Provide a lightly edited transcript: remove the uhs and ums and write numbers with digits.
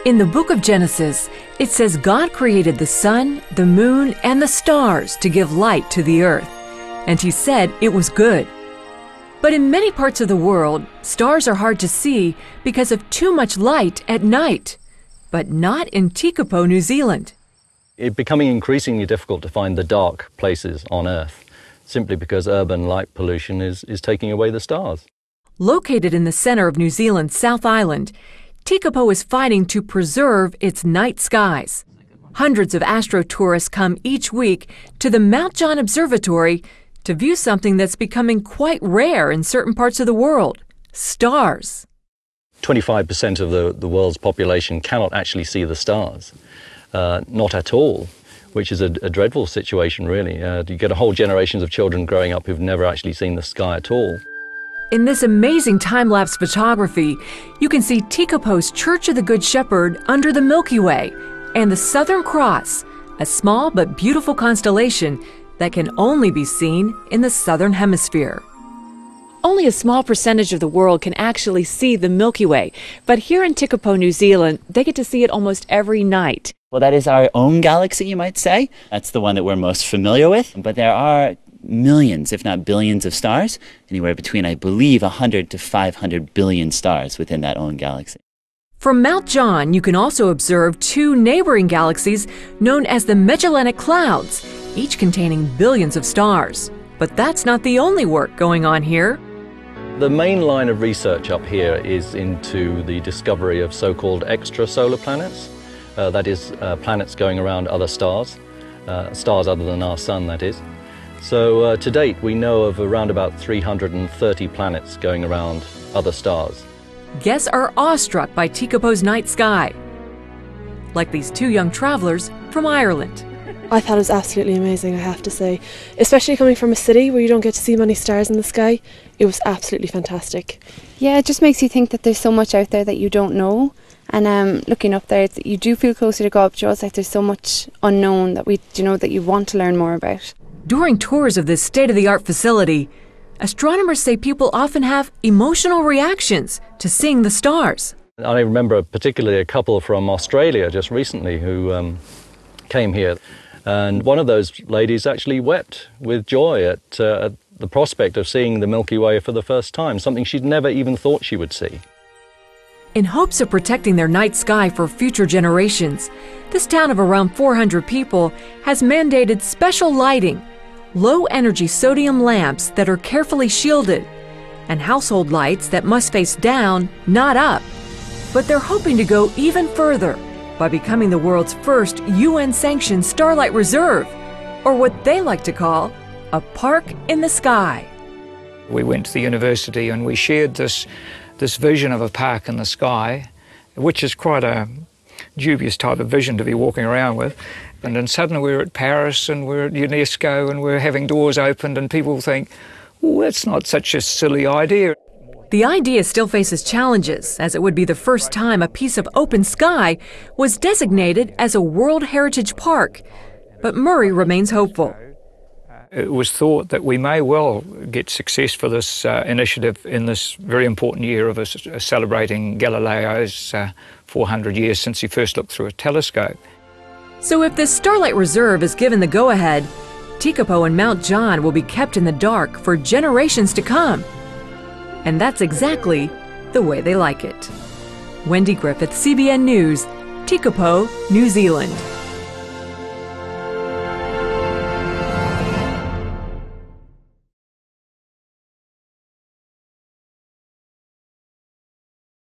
In the book of Genesis, it says God created the sun, the moon, and the stars to give light to the earth, and He said it was good. But in many parts of the world, stars are hard to see because of too much light at night, but not in TEKAPO, New Zealand. It's becoming increasingly difficult to find the dark places on Earth, simply because urban light pollution is taking away the stars. Located in the center of New Zealand's South Island, TEKAPO is fighting to preserve its night skies. Hundreds of astro tourists come each week to the Mount John Observatory to view something that's becoming quite rare in certain parts of the world: stars. 25% of the world's population cannot actually see the stars, not at all, which is a dreadful situation, really. You get a whole generation of children growing up who've never actually seen the sky at all. In this amazing time-lapse photography, you can see TEKAPO's Church of the Good Shepherd under the Milky Way and the Southern Cross, a small but beautiful constellation that can only be seen in the Southern Hemisphere. Only a small percentage of the world can actually see the Milky Way, but here in TEKAPO, New Zealand, they get to see it almost every night. Well, that is our own galaxy, you might say. That's the one that we're most familiar with, but there are millions, if not billions of stars, anywhere between, I believe, 100 to 500 billion stars within that own galaxy. From Mount John, you can also observe two neighboring galaxies known as the Magellanic Clouds, each containing billions of stars. But that's not the only work going on here. The main line of research up here is into the discovery of so-called extrasolar planets. That is, planets going around other stars, stars other than our sun, that is. So to date, we know of around about 330 planets going around other stars. Guests are awestruck by TEKAPO's night sky, like these two young travelers from Ireland. I thought it was absolutely amazing, I have to say. Especially coming from a city where you don't get to see many stars in the sky, it was absolutely fantastic. Yeah, it just makes you think that there's so much out there that you don't know. And looking up there, you do feel closer to God, but it's like there's so much unknown that that you want to learn more about. During tours of this state-of-the-art facility, astronomers say people often have emotional reactions to seeing the stars. I remember particularly a couple from Australia just recently who came here, and one of those ladies actually wept with joy at the prospect of seeing the Milky Way for the first time, something she'd never even thought she would see. In hopes of protecting their night sky for future generations, this town of around 400 people has mandated special lighting, low-energy sodium lamps that are carefully shielded, and household lights that must face down, not up. But they're hoping to go even further by becoming the world's first UN-sanctioned starlight reserve, or what they like to call a park in the sky. We went to the university and we shared this vision of a park in the sky, which is quite a dubious type of vision to be walking around with. And then suddenly we're at Paris and we're at UNESCO and we're having doors opened and people think, oh, that's not such a silly idea. The idea still faces challenges, as it would be the first time a piece of open sky was designated as a World Heritage Park. But Murray remains hopeful. It was thought that we may well get success for this initiative in this very important year of us celebrating Galileo's 400 years since he first looked through a telescope. So if this Starlight Reserve is given the go-ahead, TEKAPO and Mount John will be kept in the dark for generations to come. And that's exactly the way they like it. Wendy Griffith, CBN News, TEKAPO, New Zealand.